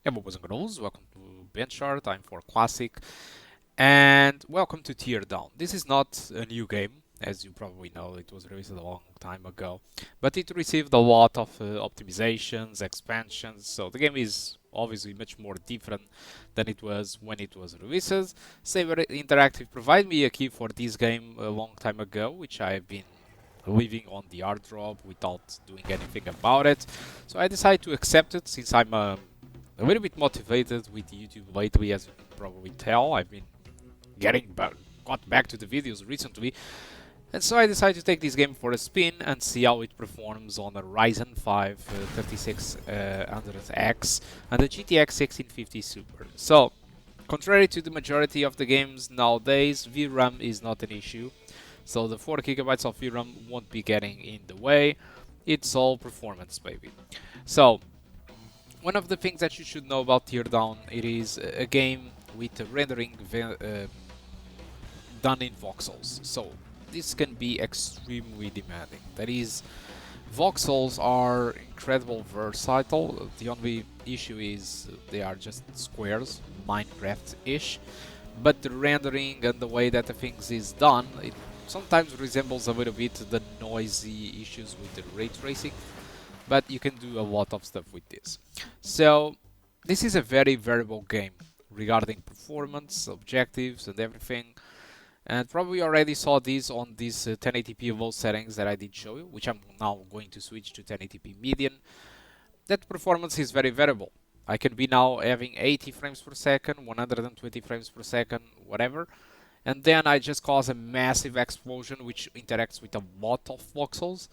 Hello boys and girls, welcome to BenchART, I'm for Classic, and welcome to Teardown. This is not a new game, as you probably know, it was released a long time ago, but it received a lot of optimizations, expansions, so the game is obviously much more different than it was when it was released. Saber Interactive provided me a key for this game a long time ago, which I have been leaving on the art drop without doing anything about it. So I decided to accept it since I'm a little bit motivated with YouTube lately, as you can probably tell. I've been got back to the videos recently, and so I decided to take this game for a spin and see how it performs on a Ryzen 5 3600X and a GTX 1650 Super. So, contrary to the majority of the games nowadays, VRAM is not an issue. So the 4 gigabytes of VRAM won't be getting in the way. It's all performance, baby. So, one of the things that you should know about Teardown, it is a game with rendering done in voxels. So this can be extremely demanding. That is, voxels are incredible versatile. The only issue is they are just squares, Minecraft-ish. But the rendering and the way that the things is done, it sometimes resembles a little bit the noisy issues with the ray tracing. But you can do a lot of stuff with this. So this is a very variable game regarding performance, objectives and everything. And probably already saw this on these 1080p low settings that I did show you, which I'm now going to switch to 1080p median. That performance is very variable. I can be now having 80 frames per second, 120 frames per second, whatever. And then I just cause a massive explosion which interacts with a lot of voxels,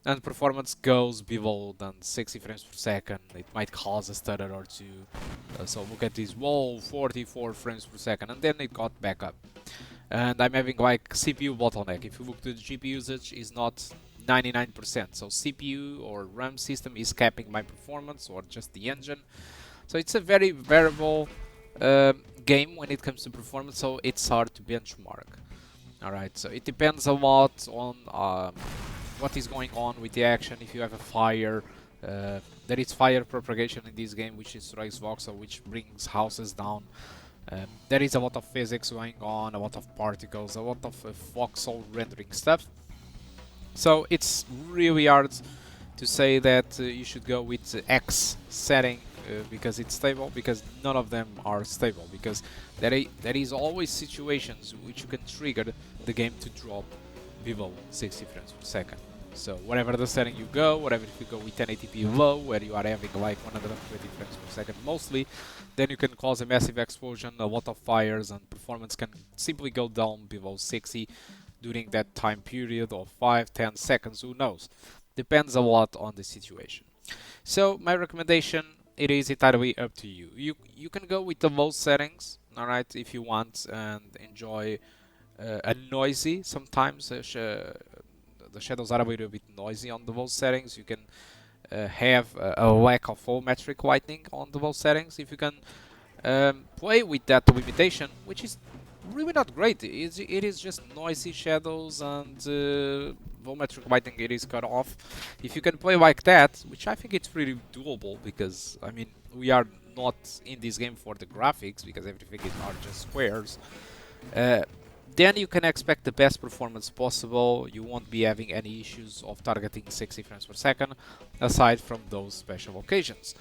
and performance goes below than 60 frames per second. It might cause a stutter or two. So look at this, whoa, 44 frames per second, and then it got back up. And I'm having like CPU bottleneck. If you look to the GPU usage, is not 99%. So CPU or RAM system is capping my performance, or just the engine. So it's a very variable game when it comes to performance, so it's hard to benchmark. Alright, so it depends a lot on what is going on with the action. If you have a fire, there is fire propagation in this game, which is Rise Voxel, which brings houses down. There is a lot of physics going on, a lot of particles, a lot of voxel rendering stuff. So it's really hard to say that you should go with X setting because it's stable, because none of them are stable, because there is always situations which you can trigger the game to drop below 60 frames per second. So whatever the setting you go, whatever if you go with 1080p low, where you are having like 120 frames per second mostly, then you can cause a massive explosion, a lot of fires, and performance can simply go down below 60 during that time period of 5-10 seconds, who knows. Depends a lot on the situation. So my recommendation, it is entirely up to you. You can go with the low settings, alright, if you want, and enjoy a noisy sometimes. The shadows are a little bit noisy on the low settings. You can have a lack of volumetric lighting on the low settings. If you can play with that limitation, which is really not great. It is just noisy shadows and volumetric lighting, it is cut off. If you can play like that, which I think it's pretty doable, because I mean we are not in this game for the graphics, because everything is not just squares. Then you can expect the best performance possible. You won't be having any issues of targeting 60 frames per second, aside from those special occasions.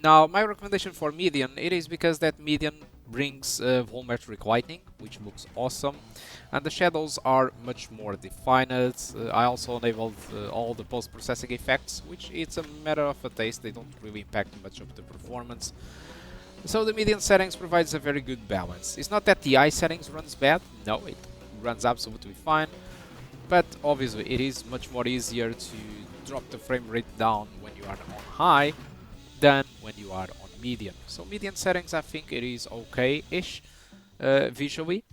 Now, my recommendation for median, it is because that median brings volumetric lighting, which looks awesome, and the shadows are much more defined. I also enabled all the post-processing effects, which it's a matter of a taste. They don't really impact much of the performance. So the median settings provides a very good balance. It's not that the high settings runs bad, no, it runs absolutely fine, but obviously it is much more easier to drop the frame rate down when you are on high than when you are on median. So median settings, I think it is okay-ish visually,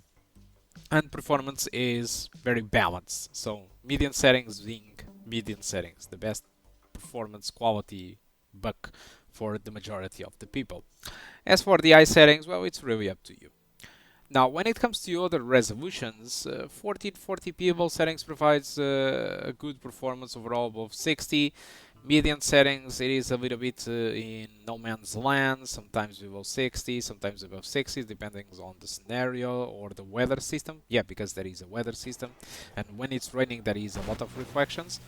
and performance is very balanced. So median settings being median settings, the best performance quality buck for the majority of the people. As for the high settings, well, it's really up to you. Now, when it comes to other resolutions, 1440p low settings provides a good performance overall above 60. Median settings, it is a little bit in no man's land, sometimes below 60, sometimes above 60, depending on the scenario or the weather system. Yeah, because there is a weather system, and when it's raining there is a lot of reflections.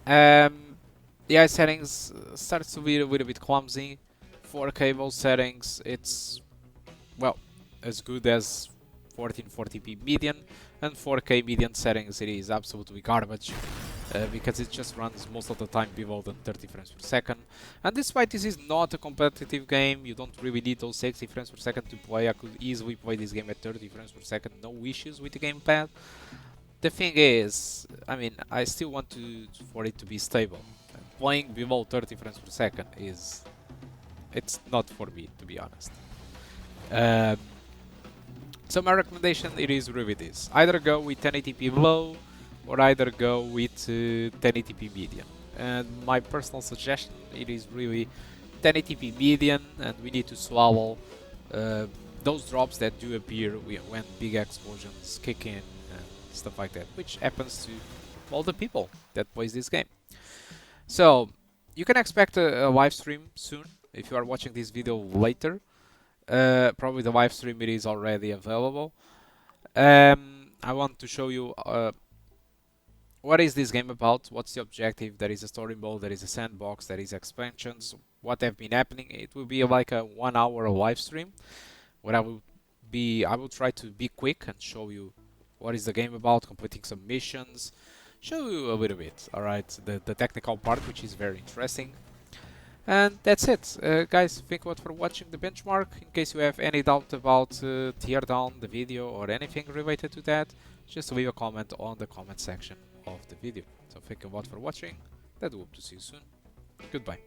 The eye settings starts to be a little bit clumsy. For cable settings, it's, well, as good as 1440p median, and 4K median settings it is absolutely garbage. Because it just runs most of the time below than 30 frames per second. And despite this is not a competitive game, you don't really need those 60 frames per second to play. I could easily play this game at 30 frames per second, no issues with the gamepad. The thing is, I mean, I still want for it to be stable. Playing below 30 frames per second it's not for me, to be honest. So my recommendation, it is really this. Either go with 1080p low, or either go with 1080p median. And my personal suggestion, it is really 1080p median, and we need to swallow those drops that do appear when big explosions kick in and stuff like that, which happens to all the people that plays this game. So you can expect a live stream soon if you are watching this video later. Probably the live stream it is already available. I want to show you what is this game about, what's the objective. There is a story mode, there is a sandbox, there is expansions, what have been happening. It will be like a 1 hour live stream where I will try to be quick and show you what is the game about, completing some missions, show you a little bit, alright, the technical part, which is very interesting. And that's it. Guys, thank you a lot for watching the benchmark. In case you have any doubt about Teardown, the video, or anything related to that, just leave a comment on the comment section of the video. So thank you a lot for watching. I do hope to see you soon. Goodbye.